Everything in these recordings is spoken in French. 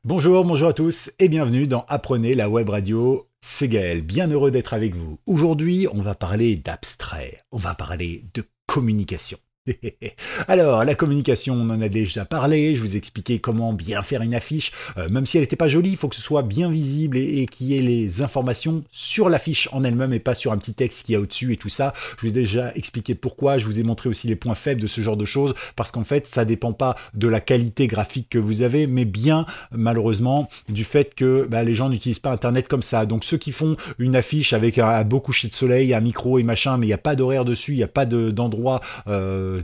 Bonjour, bonjour à tous et bienvenue dans Apprenez la web radio. C'est Gaël, bien heureux d'être avec vous. Aujourd'hui, on va parler d'abstrait, on va parler de communication. Alors, la communication, on en a déjà parlé, je vous ai expliqué comment bien faire une affiche. Même si elle n'était pas jolie, il faut que ce soit bien visible et qu'il y ait les informations sur l'affiche en elle-même et pas sur un petit texte qui est au-dessus et tout ça. Je vous ai déjà expliqué pourquoi, je vous ai montré aussi les points faibles de ce genre de choses, parce qu'en fait, ça dépend pas de la qualité graphique que vous avez, mais bien, malheureusement, du fait que les gens n'utilisent pas Internet comme ça. Donc, ceux qui font une affiche avec un beau coucher de soleil, un micro et machin, mais il n'y a pas d'horaire dessus, il n'y a pas d'endroit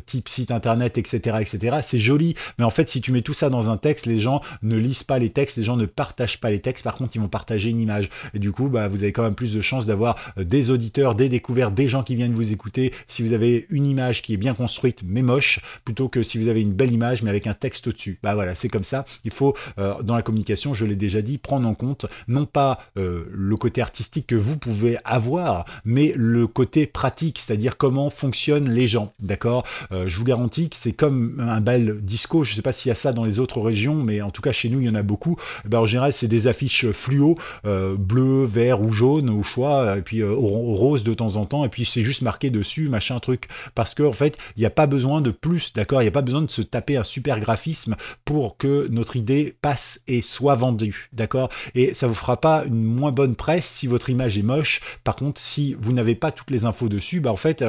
type site internet, etc., etc. C'est joli, mais en fait, si tu mets tout ça dans un texte, les gens ne lisent pas les textes, les gens ne partagent pas les textes. Par contre, ils vont partager une image. Et du coup, vous avez quand même plus de chances d'avoir des auditeurs, des découvertes, des gens qui viennent vous écouter si vous avez une image qui est bien construite, mais moche, plutôt que si vous avez une belle image, mais avec un texte au-dessus. Voilà, c'est comme ça. Il faut, dans la communication, je l'ai déjà dit, prendre en compte, non pas le côté artistique que vous pouvez avoir, mais le côté pratique, c'est-à-dire comment fonctionnent les gens, d'accord ? Je vous garantis que c'est comme un bal disco, je ne sais pas s'il y a ça dans les autres régions, mais en tout cas chez nous il y en a beaucoup. En général c'est des affiches fluo, bleu, vert ou jaune au choix, et puis rose de temps en temps, et puis c'est juste marqué dessus, machin truc, parce qu'en fait il n'y a pas besoin de plus, d'accord, il n'y a pas besoin de se taper un super graphisme pour que notre idée passe et soit vendue, d'accord, et ça vous fera pas une moins bonne presse si votre image est moche. Par contre, si vous n'avez pas toutes les infos dessus, en fait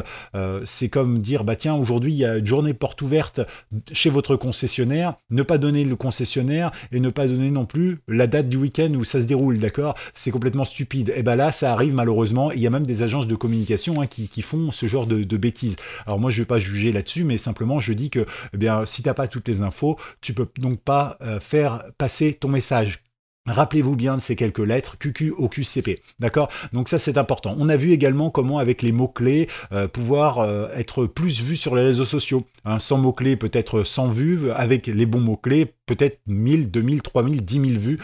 c'est comme dire tiens, aujourd'hui il y a une journée porte ouverte chez votre concessionnaire, ne pas donner le concessionnaire et ne pas donner non plus la date du week-end où ça se déroule, d'accord, c'est complètement stupide. Et là ça arrive malheureusement, il y a même des agences de communication qui font ce genre de bêtises. Alors moi je vais pas juger là-dessus, mais simplement je dis que si t'as pas toutes les infos, tu peux donc pas faire passer ton message. Rappelez-vous bien de ces quelques lettres, QQ au QCP, d'accord? Donc ça c'est important. On a vu également comment avec les mots-clés pouvoir être plus vu sur les réseaux sociaux. Sans mots-clés peut-être 100 vues, avec les bons mots-clés peut-être 1000, 2000, 3000, 10 000 vues,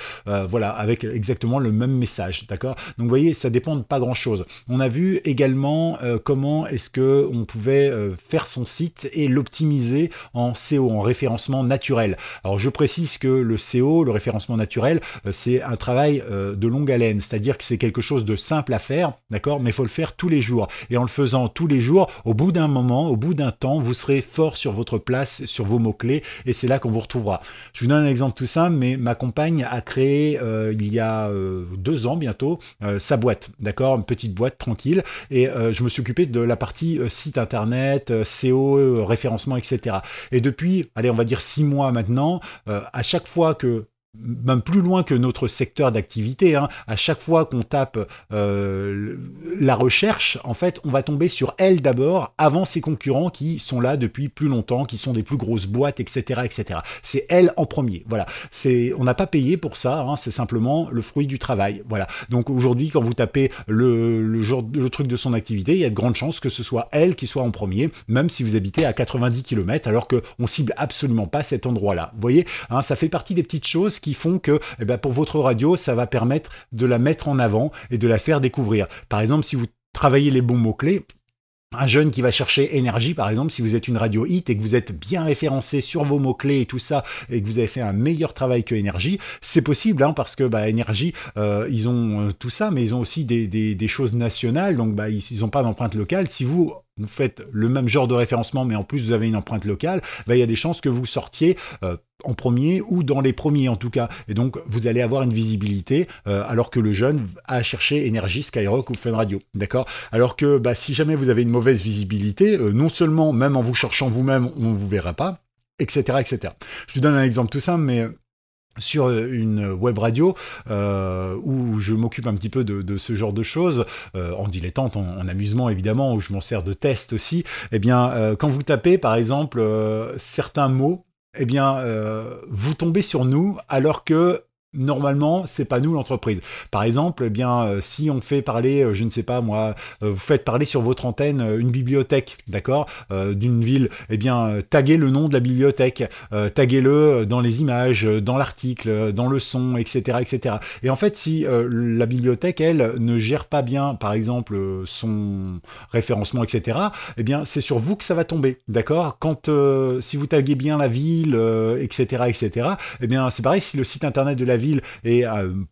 voilà, avec exactement le même message, d'accord? Donc vous voyez, ça dépend de pas grand-chose. On a vu également comment est-ce que on pouvait faire son site et l'optimiser en SEO, en référencement naturel. Alors je précise que le SEO, le référencement naturel, c'est un travail de longue haleine, c'est-à-dire que c'est quelque chose de simple à faire, d'accord, mais il faut le faire tous les jours. Et en le faisant tous les jours, au bout d'un moment, au bout d'un temps, vous serez fort sur votre place, sur vos mots-clés, et c'est là qu'on vous retrouvera. Je vous donne un exemple tout simple, mais ma compagne a créé il y a 2 ans bientôt sa boîte, d'accord, une petite boîte tranquille, et je me suis occupé de la partie site internet, SEO, référencement, etc. Et depuis, allez, on va dire 6 mois maintenant, à chaque fois que même plus loin que notre secteur d'activité, à chaque fois qu'on tape la recherche, en fait, on va tomber sur elle d'abord, avant ses concurrents qui sont là depuis plus longtemps, qui sont des plus grosses boîtes, etc., etc. C'est elle en premier, voilà. On n'a pas payé pour ça, c'est simplement le fruit du travail, voilà. Donc aujourd'hui, quand vous tapez le truc de son activité, il y a de grandes chances que ce soit elle qui soit en premier, même si vous habitez à 90 km, alors qu'on cible absolument pas cet endroit-là. Vous voyez, ça fait partie des petites choses qui font que pour votre radio, ça va permettre de la mettre en avant et de la faire découvrir. Par exemple, si vous travaillez les bons mots-clés, un jeune qui va chercher énergie, par exemple, si vous êtes une radio hit et que vous êtes bien référencé sur vos mots-clés et tout ça, et que vous avez fait un meilleur travail que énergie, c'est possible, parce que énergie, ils ont tout ça, mais ils ont aussi des choses nationales, donc ils n'ont pas d'empreinte locale. Si vous faites le même genre de référencement, mais en plus vous avez une empreinte locale, il y a des chances que vous sortiez en premier ou dans les premiers en tout cas. Et donc vous allez avoir une visibilité alors que le jeune a cherché énergie, Skyrock ou Fun Radio. D'accord? Alors que si jamais vous avez une mauvaise visibilité, non seulement même en vous cherchant vous-même, on ne vous verra pas, etc., etc. Je vous donne un exemple tout simple, mais sur une web radio où je m'occupe un petit peu de ce genre de choses, en dilettante, en amusement évidemment, où je m'en sers de test aussi, quand vous tapez par exemple certains mots, vous tombez sur nous alors que normalement, c'est pas nous l'entreprise. Par exemple, eh bien, si on fait parler, je ne sais pas moi, vous faites parler sur votre antenne une bibliothèque, d'accord, d'une ville, eh bien, taguez le nom de la bibliothèque, taguez-le dans les images, dans l'article, dans le son, etc., etc. Et en fait, si la bibliothèque, elle, ne gère pas bien, par exemple, son référencement, etc., eh bien, c'est sur vous que ça va tomber, d'accord. Quand, si vous taguez bien la ville, etc., etc., eh bien, c'est pareil, si le site internet de la ville est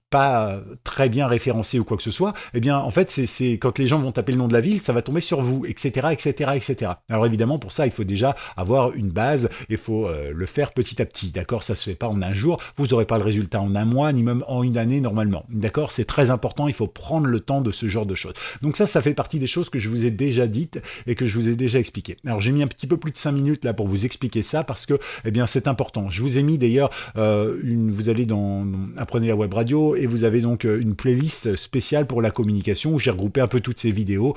pas très bien référencé ou quoi que ce soit, eh bien, en fait, c'est quand les gens vont taper le nom de la ville, ça va tomber sur vous, etc., etc., etc. Alors évidemment, pour ça, il faut déjà avoir une base, il faut le faire petit à petit, d'accord. Ça se fait pas en un jour, vous n'aurez pas le résultat en un mois, ni même en une année normalement, d'accord. C'est très important, il faut prendre le temps de ce genre de choses. Donc ça fait partie des choses que je vous ai déjà dites et que je vous ai déjà expliquées. Alors j'ai mis un petit peu plus de 5 minutes là pour vous expliquer ça parce que, eh bien, c'est important. Je vous ai mis d'ailleurs vous allez dans Apprenez la web radio et vous avez donc une playlist spéciale pour la communication où j'ai regroupé un peu toutes ces vidéos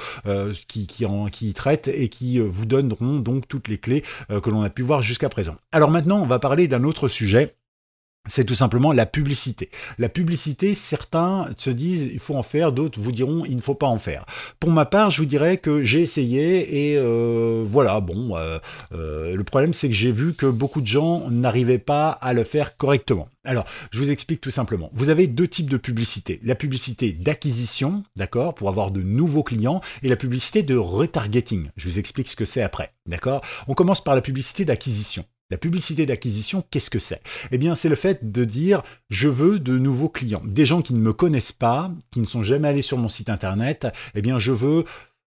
qui traitent et qui vous donneront donc toutes les clés que l'on a pu voir jusqu'à présent. Alors maintenant, on va parler d'un autre sujet. C'est tout simplement la publicité. La publicité, certains se disent il faut en faire, d'autres vous diront il ne faut pas en faire. Pour ma part, je vous dirais que j'ai essayé et voilà, bon, le problème c'est que j'ai vu que beaucoup de gens n'arrivaient pas à le faire correctement. Alors, je vous explique tout simplement. Vous avez deux types de publicité. La publicité d'acquisition, d'accord, pour avoir de nouveaux clients, et la publicité de retargeting. Je vous explique ce que c'est après, d'accord. On commence par la publicité d'acquisition. La publicité d'acquisition, qu'est-ce que c'est? Eh bien, c'est le fait de dire « je veux de nouveaux clients ». Des gens qui ne me connaissent pas, qui ne sont jamais allés sur mon site internet, eh bien, je veux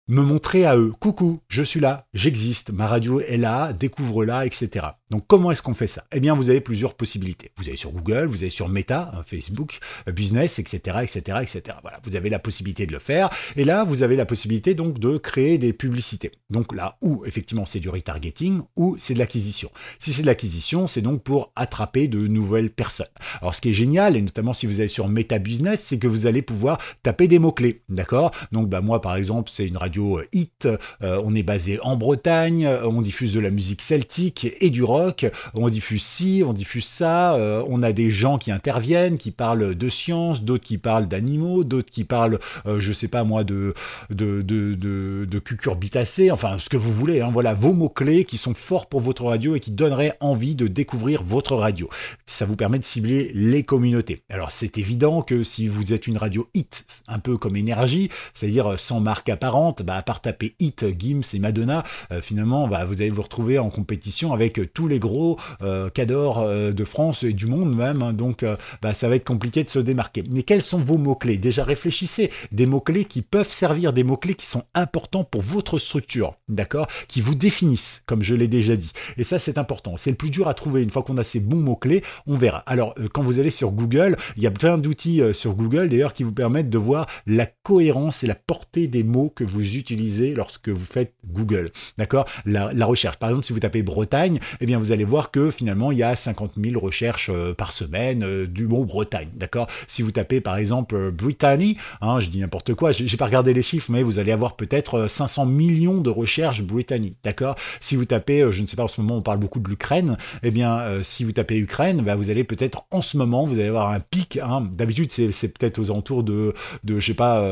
me montrer à eux. Coucou, je suis là, j'existe, ma radio est là, découvre-la, etc. Donc comment est-ce qu'on fait ça? Eh bien, vous avez plusieurs possibilités. Vous allez sur Google, vous allez sur Meta, Facebook, Business, etc., etc., etc. Voilà, vous avez la possibilité de le faire. Et là, vous avez la possibilité donc de créer des publicités. Donc là, où effectivement c'est du retargeting, ou c'est de l'acquisition. Si c'est de l'acquisition, c'est donc pour attraper de nouvelles personnes. Alors, ce qui est génial, et notamment si vous allez sur Meta Business, c'est que vous allez pouvoir taper des mots-clés, d'accord? Donc, bah, moi, par exemple, c'est une radio hit, on est basé en Bretagne, on diffuse de la musique celtique et du rock, on diffuse ci, on diffuse ça, on a des gens qui interviennent, qui parlent de science, d'autres qui parlent d'animaux, d'autres qui parlent, je sais pas moi, de cucurbitacées, enfin ce que vous voulez, hein, voilà, vos mots-clés qui sont forts pour votre radio et qui donneraient envie de découvrir votre radio. Ça vous permet de cibler les communautés. Alors c'est évident que si vous êtes une radio hit, un peu comme Énergie, c'est-à-dire sans marque apparente, bah, à part taper Hit, Gims et Madonna, finalement, bah, vous allez vous retrouver en compétition avec tous les gros cadors de France et du monde même, hein, donc bah, ça va être compliqué de se démarquer. Mais quels sont vos mots-clés? Déjà réfléchissez, des mots-clés qui peuvent servir, des mots-clés qui sont importants pour votre structure, d'accord, qui vous définissent, comme je l'ai déjà dit. Et ça, c'est important. C'est le plus dur à trouver. Une fois qu'on a ces bons mots-clés, on verra. Alors, quand vous allez sur Google, il y a plein d'outils sur Google, d'ailleurs, qui vous permettent de voir la cohérence et la portée des mots que vous utilisez lorsque vous faites Google, d'accord, la recherche. Par exemple, si vous tapez Bretagne, eh bien, vous allez voir que finalement, il y a 50 000 recherches par semaine du mot Bretagne, d'accord. Si vous tapez, par exemple, Brittany, hein, je dis n'importe quoi, j'ai pas regardé les chiffres, mais vous allez avoir peut-être 500 millions de recherches Brittany, d'accord. Si vous tapez, je ne sais pas, en ce moment, on parle beaucoup de l'Ukraine, eh bien, si vous tapez Ukraine, bah, vous allez peut-être, en ce moment, vous allez avoir un pic, hein. D'habitude, c'est peut-être aux alentours de je sais pas,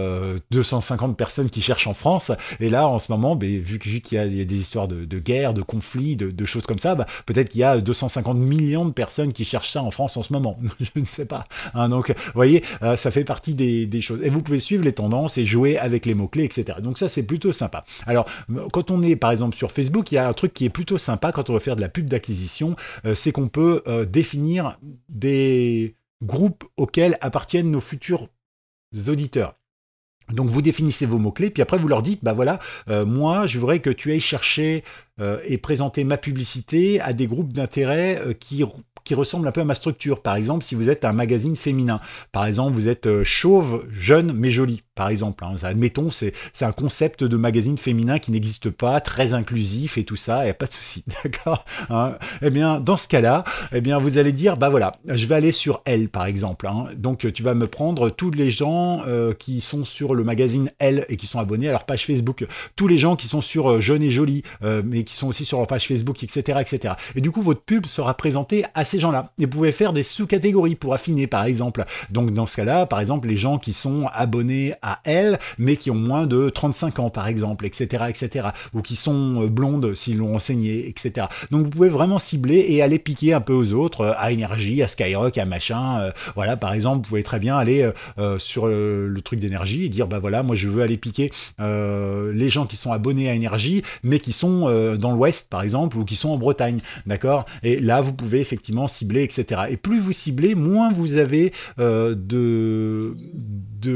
250 personnes qui cherchent en France, et là, en ce moment, bah, vu qu'il y a des histoires de guerre, de conflits, de choses comme ça, bah, peut-être qu'il y a 250 millions de personnes qui cherchent ça en France en ce moment, je ne sais pas, hein. Donc, vous voyez, ça fait partie des choses, et vous pouvez suivre les tendances et jouer avec les mots-clés, etc. Donc ça, c'est plutôt sympa. Alors, quand on est, par exemple, sur Facebook, il y a un truc qui est plutôt sympa quand on veut faire de la pub d'acquisition, c'est qu'on peut définir des groupes auxquels appartiennent nos futurs auditeurs. Donc vous définissez vos mots-clés, puis après vous leur dites, bah voilà, moi je voudrais que tu ailles chercher et présenter ma publicité à des groupes d'intérêt qui ressemblent un peu à ma structure. Par exemple, si vous êtes un magazine féminin, par exemple, vous êtes chauve, jeune, mais jolie, par exemple, hein. Admettons, c'est un concept de magazine féminin qui n'existe pas, très inclusif et tout ça, il n'y a pas de souci, d'accord, hein. Eh bien, dans ce cas-là, eh bien, vous allez dire, bah voilà, je vais aller sur Elle, par exemple, hein. Donc, tu vas me prendre tous les gens qui sont sur le magazine Elle et qui sont abonnés à leur page Facebook, tous les gens qui sont sur Jeune et Jolie, mais qui sont aussi sur leur page Facebook, etc., etc. Et du coup, votre pub sera présentée à ces gens-là. Et vous pouvez faire des sous-catégories pour affiner, par exemple. Donc dans ce cas-là, par exemple, les gens qui sont abonnés à elle, mais qui ont moins de 35 ans, par exemple, etc., etc. Ou qui sont blondes s'ils l'ont enseigné, etc. Donc vous pouvez vraiment cibler et aller piquer un peu aux autres, à Énergie, à Skyrock, à machin. Voilà, par exemple, vous pouvez très bien aller sur le truc d'énergie et dire, bah voilà, moi je veux aller piquer les gens qui sont abonnés à Énergie, mais qui sont dans l'Ouest, par exemple, ou qui sont en Bretagne, d'accord? Et là, vous pouvez effectivement cibler, etc. Et plus vous ciblez, moins vous avez de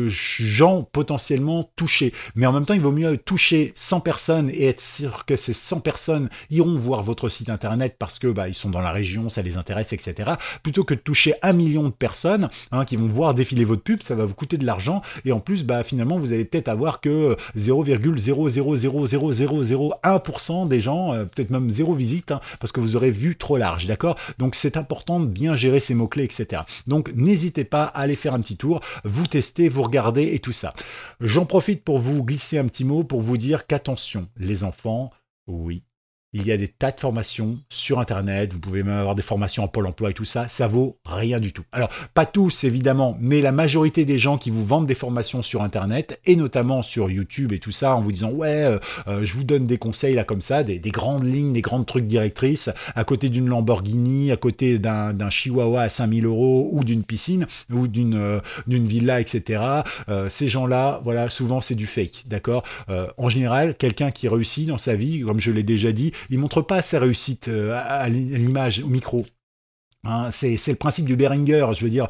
gens potentiellement touchés. Mais en même temps, il vaut mieux toucher 100 personnes et être sûr que ces 100 personnes iront voir votre site internet parce que bah, ils sont dans la région, ça les intéresse, etc. Plutôt que de toucher 1 million de personnes qui vont voir défiler votre pub, ça va vous coûter de l'argent et en plus, bah, finalement, vous allez peut-être avoir que 0,0000001% des gens, peut-être même 0 visite, parce que vous aurez vu trop large, d'accord? Donc c'est important de bien gérer ces mots-clés, etc. Donc n'hésitez pas à aller faire un petit tour, vous testez, vous regardez et tout ça. J'en profite pour vous glisser un petit mot pour vous dire qu'attention, les enfants, oui, il y a des tas de formations sur Internet, vous pouvez même avoir des formations en Pôle emploi et tout ça, ça vaut rien du tout. Alors, pas tous évidemment, mais la majorité des gens qui vous vendent des formations sur Internet, et notamment sur YouTube et tout ça, en vous disant « Ouais, je vous donne des conseils là comme ça, des grandes lignes, des grands trucs directrices, à côté d'une Lamborghini, à côté d'un Chihuahua à 5000 € ou d'une piscine, ou d'une villa, etc. » Ces gens-là, voilà, souvent c'est du fake, d'accord? En général, quelqu'un qui réussit dans sa vie, comme je l'ai déjà dit, il montre pas sa réussite à l'image, au micro. C'est le principe du Behringer, je veux dire,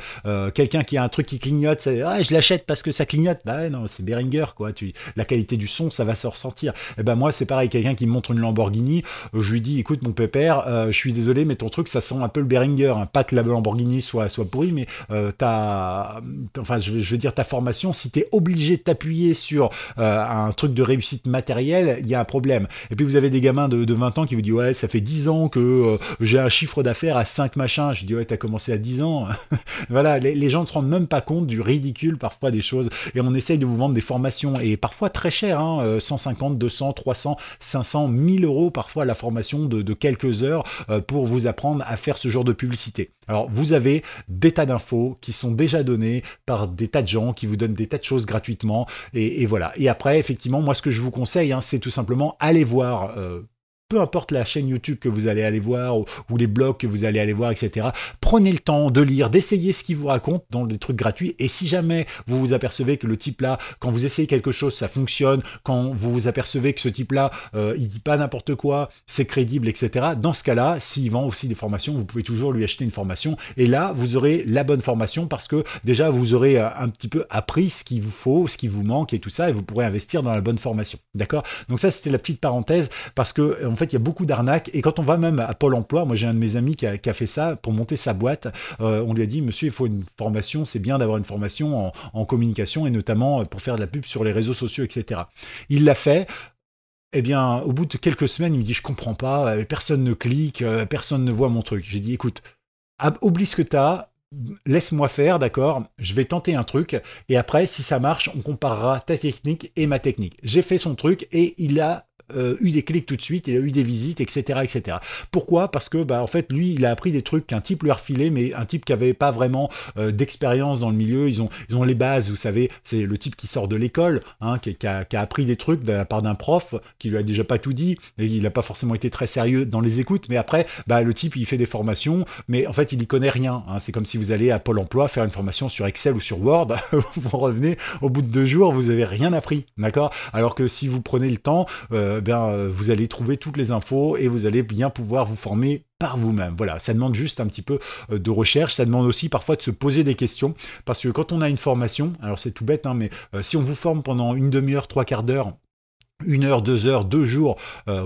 quelqu'un qui a un truc qui clignote, je l'achète parce que ça clignote, bah non, c'est Behringer, quoi, la qualité du son, ça va se ressentir. Et ben moi, c'est pareil, quelqu'un qui me montre une Lamborghini, je lui dis, écoute mon pépère, je suis désolé, mais ton truc, ça sent un peu le Behringer, pas que la Lamborghini soit pourrie, mais enfin, je veux dire, ta formation, si t'es obligé de t'appuyer sur un truc de réussite matérielle, il y a un problème. Et puis vous avez des gamins de 20 ans qui vous disent, ouais, ça fait 10 ans que j'ai un chiffre d'affaires à 5 machins. Je dis, ouais, t'as commencé à 10 ans. Voilà, les gens ne se rendent même pas compte du ridicule parfois des choses. Et on essaye de vous vendre des formations, et parfois très chères, 150, 200, 300, 500, 1000 € parfois la formation de quelques heures pour vous apprendre à faire ce genre de publicité. Alors, vous avez des tas d'infos qui sont déjà données par des tas de gens qui vous donnent des tas de choses gratuitement. Et voilà. Et après, effectivement, moi, ce que je vous conseille, c'est tout simplement aller voir peu importe la chaîne YouTube que vous allez aller voir ou les blogs que vous allez aller voir, etc. Prenez le temps de lire, d'essayer ce qu'il vous raconte dans des trucs gratuits. Et si jamais vous vous apercevez que le type là, quand vous essayez quelque chose, ça fonctionne, quand vous vous apercevez que ce type là, il dit pas n'importe quoi, c'est crédible, etc. Dans ce cas-là, s'il vend aussi des formations, vous pouvez toujours lui acheter une formation. Et là, vous aurez la bonne formation parce que déjà, vous aurez un petit peu appris ce qu'il vous faut, ce qui vous manque et tout ça, et vous pourrez investir dans la bonne formation. D'accord? Donc ça, c'était la petite parenthèse parce que en fait, il y a beaucoup d'arnaques. Et quand on va même à Pôle emploi, moi j'ai un de mes amis qui a fait ça pour monter sa boîte. On lui a dit, monsieur, il faut une formation, c'est bien d'avoir une formation en communication et notamment pour faire de la pub sur les réseaux sociaux, etc. Il l'a fait. Eh bien, au bout de quelques semaines, il me dit, je comprends pas, personne ne clique, personne ne voit mon truc. J'ai dit, écoute, oublie ce que tu as. Laisse-moi faire, d'accord? Je vais tenter un truc et après, si ça marche, on comparera ta technique et ma technique. J'ai fait son truc et il a eu des clics tout de suite, il a eu des visites, etc., etc. Pourquoi? Parce que, en fait, lui, il a appris des trucs qu'un type lui a refilé, mais un type qui avait pas vraiment d'expérience dans le milieu. Ils ont les bases, vous savez, c'est le type qui sort de l'école, qui a appris des trucs de la part d'un prof, qui lui a déjà pas tout dit, et il n'a pas forcément été très sérieux dans les écoutes, mais après, le type, il fait des formations, mais en fait, il y connaît rien. C'est comme si vous allez à Pôle emploi faire une formation sur Excel ou sur Word, vous revenez, au bout de 2 jours, vous avez rien appris, d'accord? Alors que si vous prenez le temps, vous allez trouver toutes les infos et vous allez bien pouvoir vous former par vous-même. Voilà, ça demande juste un petit peu de recherche, ça demande aussi parfois de se poser des questions, parce que quand on a une formation, alors c'est tout bête, mais si on vous forme pendant une demi-heure, 3/4 d'heure, 1 heure, 2 heures, 2 jours,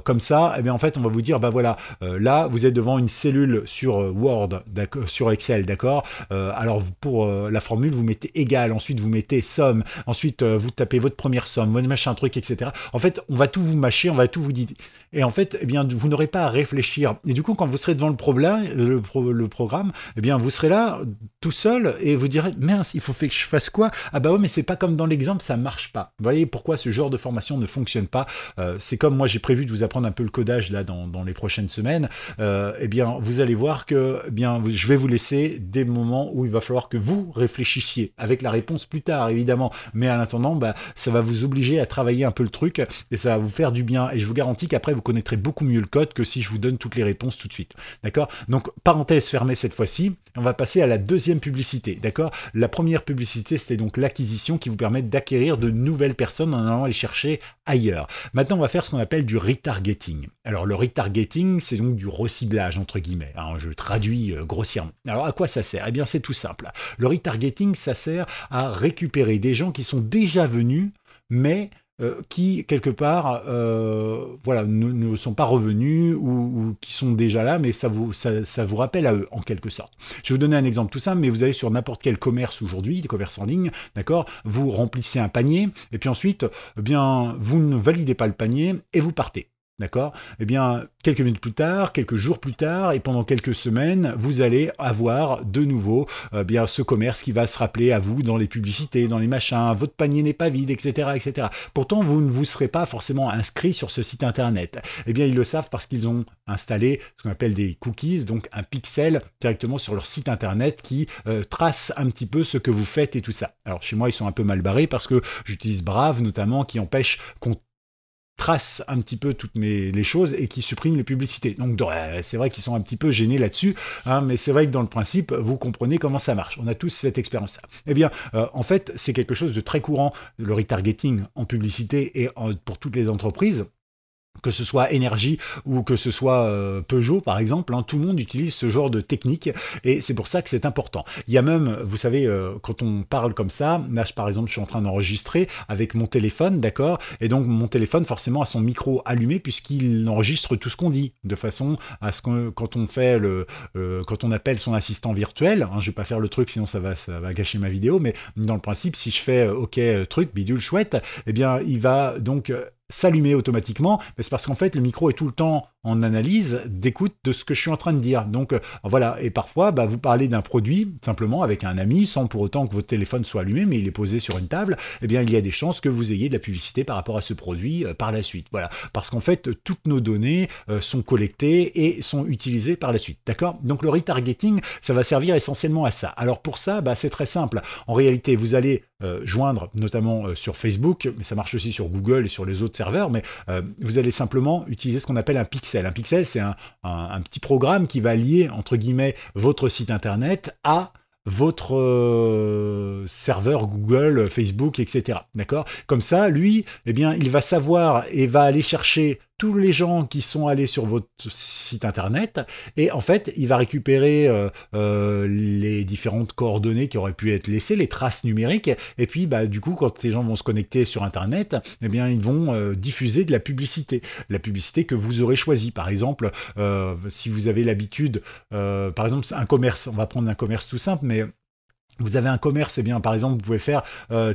comme ça, eh bien en fait on va vous dire, voilà, là vous êtes devant une cellule sur Word, sur Excel, d'accord, alors pour la formule vous mettez égal, ensuite vous mettez somme, ensuite vous tapez votre première somme, votre machin truc, etc. En fait on va tout vous mâcher, on va tout vous dire, et en fait eh bien vous n'aurez pas à réfléchir, et du coup quand vous serez devant le problème, le programme, eh bien vous serez là tout seul et vous direz mince, il faut que je fasse quoi? Ah bah ouais, mais c'est pas comme dans l'exemple, ça marche pas. Vous voyez pourquoi ce genre de formation ne fonctionne pas? C'est comme moi j'ai prévu de vous apprendre un peu le codage là dans les prochaines semaines. Eh bien vous allez voir que je vais vous laisser des moments où il va falloir que vous réfléchissiez avec la réponse plus tard évidemment, mais en attendant ça va vous obliger à travailler un peu le truc et ça va vous faire du bien et je vous garantis qu'après vous connaîtrez beaucoup mieux le code que si je vous donne toutes les réponses tout de suite. D'accord? Donc parenthèse fermée cette fois-ci, on va passer à la deuxième publicité, d'accord? La première publicité, c'était donc l'acquisition qui vous permet d'acquérir de nouvelles personnes en allant les chercher ailleurs. Maintenant, on va faire ce qu'on appelle du retargeting. Alors, le retargeting, c'est donc du reciblage, entre guillemets. Alors, je traduis grossièrement. Alors, à quoi ça sert? Eh bien, c'est tout simple. Le retargeting, ça sert à récupérer des gens qui sont déjà venus, mais qui, quelque part, ne sont pas revenus ou qui sont déjà là, mais ça vous rappelle à eux, en quelque sorte. Je vais vous donner un exemple tout simple, mais vous allez sur n'importe quel commerce aujourd'hui, des commerces en ligne, d'accord? Vous remplissez un panier, et puis ensuite, vous ne validez pas le panier et vous partez. D'accord? Eh bien, quelques minutes plus tard, quelques jours plus tard, et pendant quelques semaines, vous allez avoir de nouveau ce commerce qui va se rappeler à vous dans les publicités, dans les machins, votre panier n'est pas vide, etc., etc. Pourtant, vous ne vous serez pas forcément inscrit sur ce site internet. Eh bien, ils le savent parce qu'ils ont installé ce qu'on appelle des cookies, donc un pixel directement sur leur site internet qui trace un petit peu ce que vous faites et tout ça. Alors, chez moi, ils sont un peu mal barrés parce que j'utilise Brave, notamment, qui empêche qu'on trace un petit peu toutes les choses et qui supprime les publicités. Donc c'est vrai qu'ils sont un petit peu gênés là-dessus, hein, mais c'est vrai que dans le principe, vous comprenez comment ça marche. On a tous cette expérience-là. Eh bien, en fait, c'est quelque chose de très courant, le retargeting en publicité et pour toutes les entreprises. Que ce soit Énergie ou que ce soit Peugeot, par exemple, hein, tout le monde utilise ce genre de technique et c'est pour ça que c'est important. Il y a même, vous savez, quand on parle comme ça, là, par exemple, je suis en train d'enregistrer avec mon téléphone, d'accord? Et donc, mon téléphone, forcément, a son micro allumé puisqu'il enregistre tout ce qu'on dit, de façon à ce que quand on fait quand on appelle son assistant virtuel, hein, je vais pas faire le truc, sinon ça va gâcher ma vidéo, mais dans le principe, si je fais OK, truc, bidule, chouette, eh bien, il va donc s'allumer automatiquement, mais c'est parce qu'en fait le micro est tout le temps en analyse d'écoute de ce que je suis en train de dire. Donc voilà, et parfois vous parlez d'un produit simplement avec un ami sans pour autant que votre téléphone soit allumé, mais il est posé sur une table, eh bien il y a des chances que vous ayez de la publicité par rapport à ce produit par la suite. Voilà, parce qu'en fait toutes nos données sont collectées et sont utilisées par la suite. D'accord? Donc le retargeting, ça va servir essentiellement à ça. Alors pour ça, c'est très simple. En réalité, vous allez joindre notamment sur Facebook, mais ça marche aussi sur Google et sur les autres serveurs, mais vous allez simplement utiliser ce qu'on appelle un pixel. Un pixel, c'est un petit programme qui va lier, entre guillemets, votre site internet à votre serveur Google, Facebook, etc. D'accord? Comme ça, lui, eh bien, il va savoir et va aller chercher tous les gens qui sont allés sur votre site internet et en fait, il va récupérer les différentes coordonnées qui auraient pu être laissées, les traces numériques et puis du coup, quand les gens vont se connecter sur internet, eh bien, ils vont diffuser de la publicité que vous aurez choisie. Par exemple, si vous avez l'habitude, par exemple, un commerce, on va prendre un commerce tout simple, mais vous avez un commerce, eh bien, par exemple, vous pouvez faire,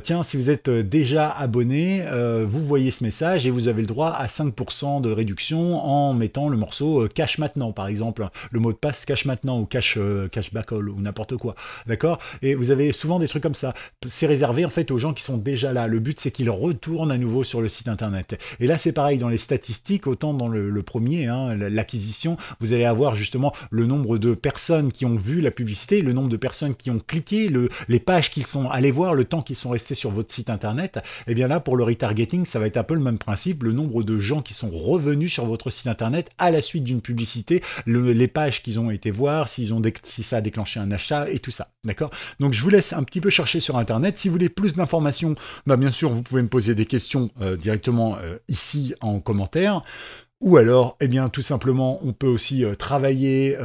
tiens, si vous êtes déjà abonné, vous voyez ce message et vous avez le droit à 5% de réduction en mettant le morceau cash maintenant, par exemple, le mot de passe cash maintenant ou cashback ou n'importe quoi, d'accord? Et vous avez souvent des trucs comme ça. C'est réservé en fait aux gens qui sont déjà là. Le but, c'est qu'ils retournent à nouveau sur le site internet. Et là, c'est pareil dans les statistiques, autant dans le premier, hein, l'acquisition, vous allez avoir justement le nombre de personnes qui ont vu la publicité, le nombre de personnes qui ont cliqué, les pages qu'ils sont allés voir, le temps qu'ils sont restés sur votre site internet, et bien là, pour le retargeting, ça va être un peu le même principe, le nombre de gens qui sont revenus sur votre site internet à la suite d'une publicité, les pages qu'ils ont été voir, si ça a déclenché un achat et tout ça, d'accord? Donc je vous laisse un petit peu chercher sur internet. Si vous voulez plus d'informations, bien sûr, vous pouvez me poser des questions directement ici en commentaire. Ou alors, eh bien, tout simplement, on peut aussi travailler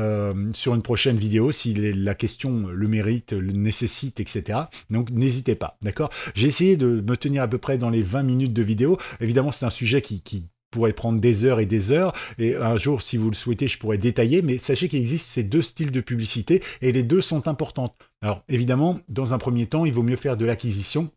sur une prochaine vidéo si la question le mérite, le nécessite, etc. Donc, n'hésitez pas, d'accord? J'ai essayé de me tenir à peu près dans les 20 minutes de vidéo. Évidemment, c'est un sujet qui pourrait prendre des heures, et un jour, si vous le souhaitez, je pourrais détailler, mais sachez qu'il existe ces deux styles de publicité, et les deux sont importantes. Alors, évidemment, dans un premier temps, il vaut mieux faire de l'acquisition,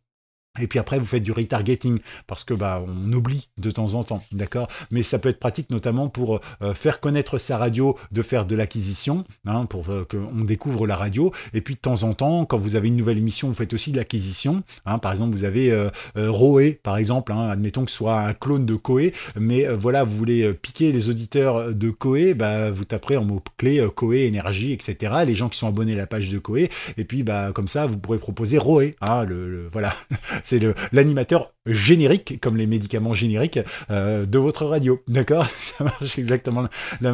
Et puis après, vous faites du retargeting parce que on oublie de temps en temps, d'accord. Mais ça peut être pratique notamment pour faire connaître sa radio, de faire de l'acquisition, hein, pour qu'on découvre la radio. Et puis de temps en temps, quand vous avez une nouvelle émission, vous faites aussi de l'acquisition. Hein. Par exemple, vous avez Roé, par exemple. Hein, admettons que ce soit un clone de Koé, mais voilà, vous voulez piquer les auditeurs de Koé, vous taperez en mots-clés Koé, énergie, etc. Les gens qui sont abonnés à la page de Koé. Et puis comme ça, vous pourrez proposer Roé. Hein, voilà. C'est l'animateur générique, comme les médicaments génériques, de votre radio. D'accord. Ça marche exactement de la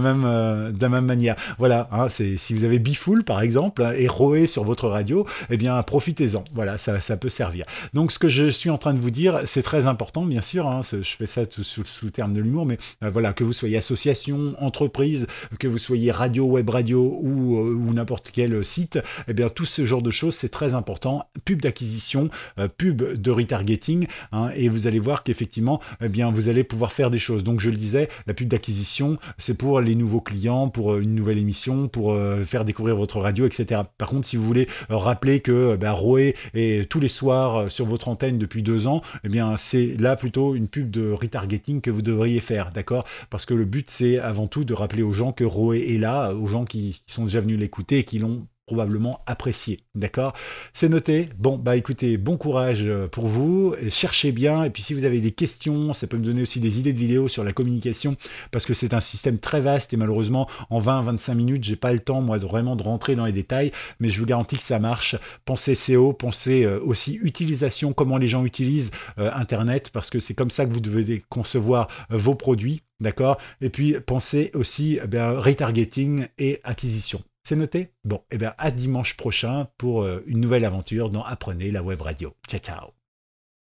même manière. Voilà. Hein, si vous avez Bifool, par exemple, et Roé sur votre radio, eh bien, profitez-en. Voilà, ça peut servir. Donc, ce que je suis en train de vous dire, c'est très important, bien sûr. Hein, je fais ça sous le terme de l'humour, mais voilà, que vous soyez association, entreprise, que vous soyez radio, web radio ou n'importe quel site, eh bien, tout ce genre de choses, c'est très important. Pub d'acquisition, pub de retargeting, hein, et vous allez voir qu'effectivement, eh bien, vous allez pouvoir faire des choses. Donc, je le disais, la pub d'acquisition, c'est pour les nouveaux clients, pour une nouvelle émission, pour faire découvrir votre radio, etc. Par contre, si vous voulez rappeler que Roé est tous les soirs sur votre antenne depuis 2 ans, eh bien, c'est là plutôt une pub de retargeting que vous devriez faire, d'accord? Parce que le but, c'est avant tout de rappeler aux gens que Roé est là, aux gens qui sont déjà venus l'écouter et qui l'ont probablement apprécié, d'accord? C'est noté. Bon, écoutez, bon courage pour vous, cherchez bien, et puis si vous avez des questions, ça peut me donner aussi des idées de vidéos sur la communication, parce que c'est un système très vaste, et malheureusement, en 20-25 minutes, j'ai pas le temps, moi, vraiment de rentrer dans les détails, mais je vous garantis que ça marche. Pensez SEO, pensez aussi utilisation, comment les gens utilisent Internet, parce que c'est comme ça que vous devez concevoir vos produits, d'accord? Et puis, pensez aussi retargeting et acquisition. C'est noté? Bon, à dimanche prochain pour une nouvelle aventure dans Apprenez la web radio. Ciao, ciao!